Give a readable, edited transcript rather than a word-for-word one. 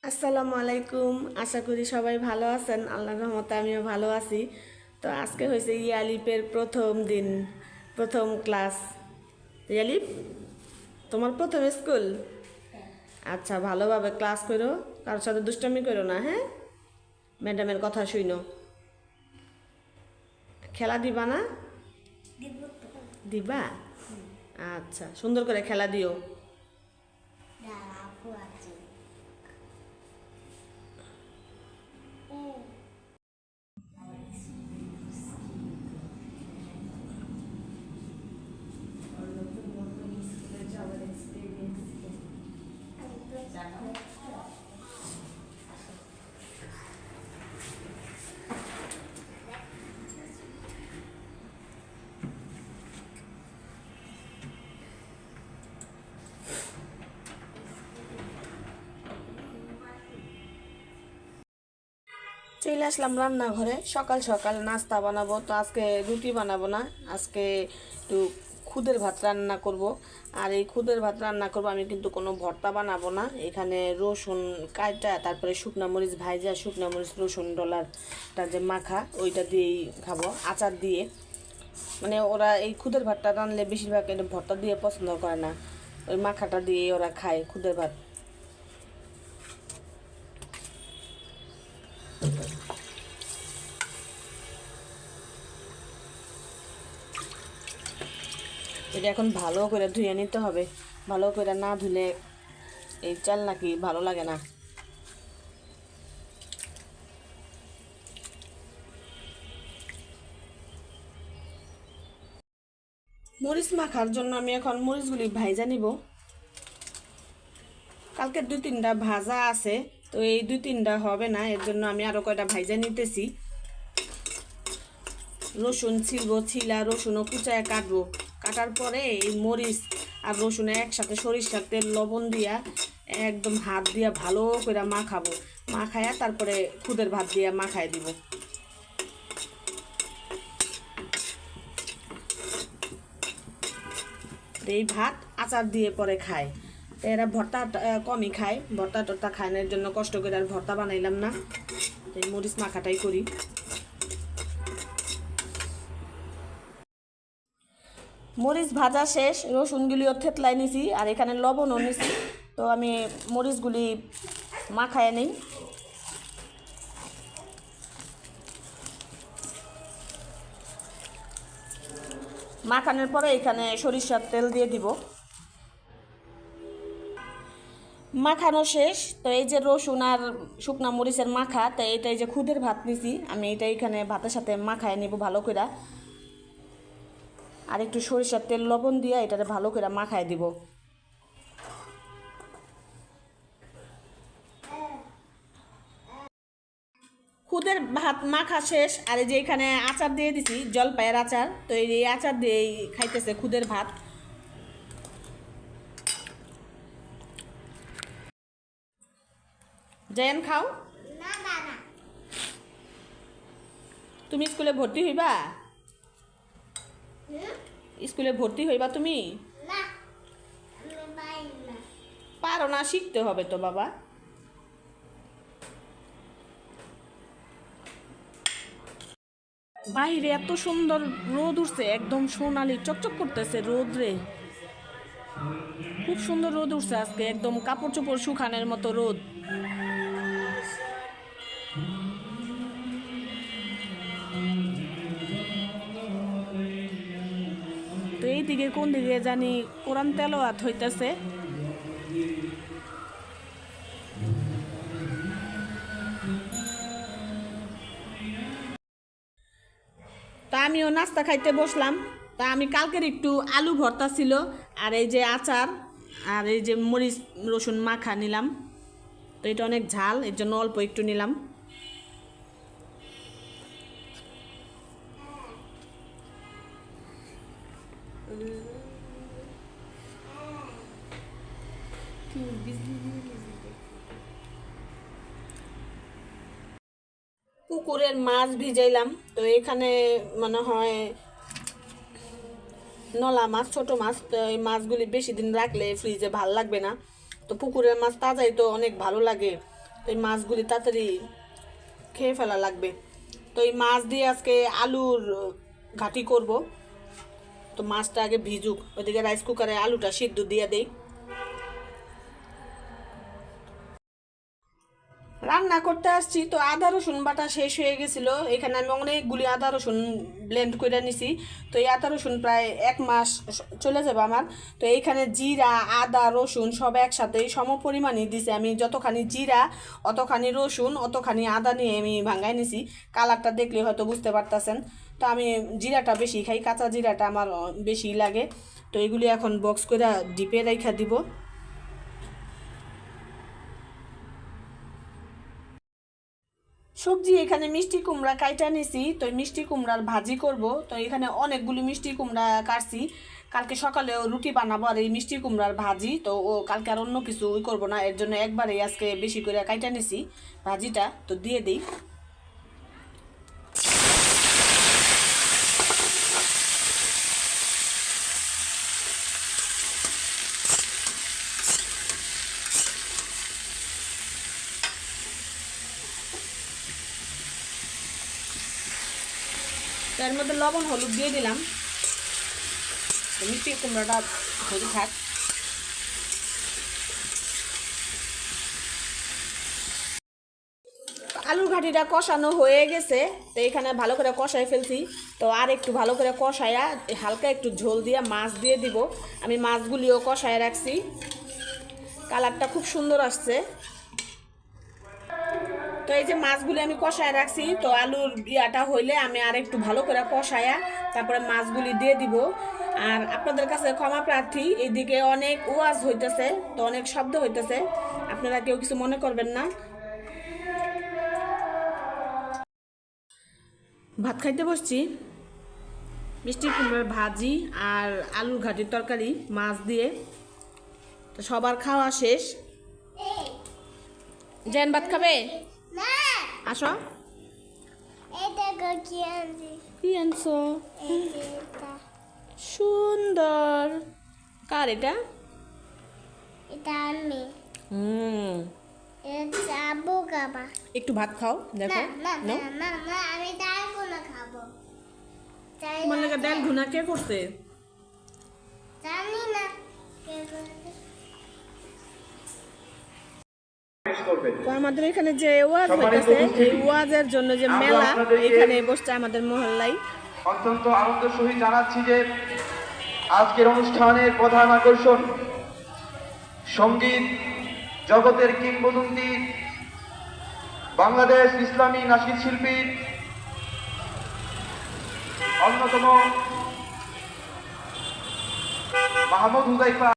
আসসালামু আলাইকুম। আশা করি সবাই ভালো আছেন। আল্লাহর রহমতে আমিও ভালো আছি। তো আজকে হয়েছে ইয়ালিপের প্রথম দিন, প্রথম ক্লাস। ইয়ালিপ, তোমার প্রথম স্কুল? আচ্ছা, ভালোভাবে ক্লাস করো, কারোর সাথে দুষ্টামি করো না, হ্যাঁ? ম্যাডামের কথা শুনো। খেলা দিবা না? দিবা। আচ্ছা, সুন্দর করে খেলা দিও। চলে আসলাম রান্নাঘরে। সকাল সকাল নাস্তা বানাবো। তো আজকে রুটি বানাবো না, আজকে একটু খুদের ভাত রান্না করব। আর এই খুদের ভাত রান্না করব, আমি কিন্তু কোনো ভর্তা বানাবো না। এখানে রসুন কাইটা, তারপরে শুকনা মরিচ ভাইজা, শুকনা মরিচ রসুন ডলারটা যে মাখা, ওইটা দিয়েই খাবো, আচার দিয়ে। মানে ওরা এই খুদের ভাতটা রানলে বেশিরভাগ এটা ভর্তা দিয়ে পছন্দ করে না, ওই মাখাটা দিয়ে ওরা খায় খুদের ভাত। এটা এখন ভালো করে ধুয়ে নিতে হবে। ভালো করে না ধুলে এই চাল নাকি ভালো লাগে না। মরিচ মাখার জন্য আমি এখন মরিচগুলি ভাইজা নিব। কালকে 2-3টা ভাজা আছে, তো এই 2-3টা হবে না, এর জন্য আমি আরো কয়টা ভাইজা নিতেছি। রসুন ছিলবো, ছিলা রসুনও কুচায় কাটবো। কাটার পরে এই মরিচ আর রসুন একসাথে সরিষার তেল লবণ দিয়া একদম হাত দিয়া ভালো করে মাখাবো। মাখায়া তারপরে খুদের ভাত দিয়া মাখায় দিব। এই ভাত আচার দিয়ে পরে খায়। তো এরা ভর্তা কমই খায়, ভর্তা টর্তা খায় না, এর জন্য কষ্ট করে আর ভর্তা বানাইলাম না, এই মরিচ মাখাটাই করি। মরিচ ভাজা শেষ, রসুনগুলিও থেতলাই নিছি, আর এখানে লবণও নিছি। তো আমি মরিচগুলি মাখায় নিই। মাখানোর পরে এখানে সরিষার তেল দিয়ে দিব। মাখানো শেষ। তো এই যে রসুন আর শুকনা মরিচের মাখা, তো এটা এই যে খুদের ভাত নিছি আমি, এটা এখানে ভাতের সাথে মাখায় নিব ভালো করে। আর একটু সরিষার তেল লবণ দিয়ে এটাতে ভালো করে মাখায় দিব। খুদের ভাত মাখা শেষ। আর এই যে এখানে আচার দিয়ে দিছি, জলপাইয়ের আচার। তো এই আচার দিয়ে খাইতেছে খুদের ভাত। জয়েন খাও। তুমি স্কুলে ভর্তি হইবা? স্কুলে ভর্তি হইবা তুমি? পারো না, শিখতে হবে তো বাবা। বাইরে এত সুন্দর রোদ উঠছে, একদম সোনালি চকচক করতেছে রোদ রে। খুব সুন্দর রোদ উঠছে আজকে, একদম কাপড় চোপড় শুকানোর মতো রোদ। তো এইদিকে কোন দিকে জানি কোরআন তেলাওয়াত হইতেছে। তা আমিও নাস্তা খাইতে বসলাম। তা আমি কালকের একটু আলু ভর্তা ছিল, আর এই যে আচার, আর এই যে মরিচ রসুন মাখা নিলাম। তো এটা অনেক ঝাল, এর জন্য অল্প একটু নিলাম। পুকুরের মাছ ভিজাইলাম। তো এখানে মনে হয় নলা মাছ, ছোট মাছ। তো এই মাছগুলি বেশি দিন রাখলে ফ্রিজে ভাল লাগবে না। তো পুকুরের মাছ তাজাই তো অনেক ভালো লাগে। তো এই মাছগুলি তাড়াতাড়ি খেয়ে ফেলা লাগবে। তো এই মাছ দিয়ে আজকে আলুর ঘাটি করব। তো মাছটা আগে ভিজুক, ওইদিকে রাইস কুকারে আলুটা সিদ্ধ দিয়ে দেই। রান্না করতে আসছি তো আদা রসুন বাটা শেষ হয়ে গেছিলো। এখানে আমি অনেকগুলি আদা রসুন ব্লেন্ড করে নিছি। তো এই আদা রসুন প্রায় 1 মাস চলে যাবে আমার। তো এইখানে জিরা আদা রসুন সব একসাথে সম পরিমাণই দিছি আমি। যতখানি জিরা অতখানি রসুন অতখানি আদা নিয়ে আমি ভাঙ্গাই নিছি। কালারটা দেখলে হয়তো বুঝতে পারতেছেন। তো আমি জিরাটা বেশি খাই, কাঁচা জিরাটা আমার বেশি লাগে। তো এগুলি এখন বক্স করে ডিপে রেখা দিব। সবজি এখানে মিষ্টি কুমড়া কাইটা নিছি। তো মিষ্টি কুমড়ার ভাজি করব। তো এখানে অনেকগুলি মিষ্টি কুমড়া কাটছি। কালকে সকালে রুটি বানাবো আর এই মিষ্টি কুমড়ার ভাজি। তো ও কালকে আর অন্য কিছু করব না, এর জন্য একবারেই আজকে বেশি করে কাইটা নিছি ভাজিটা। তো দিয়ে দিই। এর মধ্যে লবণ হলুদ দিয়ে দিলাম। মিষ্টি কুমড়াটা হলুদ থাক। আলুর ঘাটিটা কষানো হয়ে গেছে। তো এখানে ভালো করে কষাই ফেলছি। তো আর একটু ভালো করে কষাইয়া হালকা একটু ঝোল দিয়ে মাছ দিয়ে দিব। আমি মাছগুলিও কষায় রাখছি। কালারটা খুব সুন্দর আসছে। তো এই যে মাছগুলি আমি কষায় রাখছি। তো আলুর ইয়াটা হইলে আমি আর একটু ভালো করে কষায়া তারপরে মাছগুলি দিয়ে দিব। আর আপনাদের কাছে ক্ষমা প্রার্থী, এইদিকে অনেক ওয়াজ হইতেছে, তো অনেক শব্দ হইতেছে, আপনারা কেউ কিছু মনে করবেন না। ভাত খাইতে বসছি। মিষ্টি কুমড়ার ভাজি আর আলুর ঘাটির তরকারি মাছ দিয়ে। তো সবার খাওয়া শেষ। জেন ভাত খাবে? আসো। কি আনছো? সুন্দর। কার এটা? একটু ভাত খাও, দেখো। তোমার লেগে ডাল ভুনা কে করছে? তো আমাদের এখানে যে ওয়াজ হইতেছে, এই ওয়াজের জন্য যে মেলা এখানে বসছে আমাদের মহল্লায়। অত্যন্ত আনন্দ সহিত জানাচ্ছি যে আজকের অনুষ্ঠানের প্রধান আকর্ষণ সঙ্গীত জগতের কিংবদন্তি বাংলাদেশ ইসলামী নাশিদ শিল্পীর অন্যতম মাহমুদ হুদাইফা।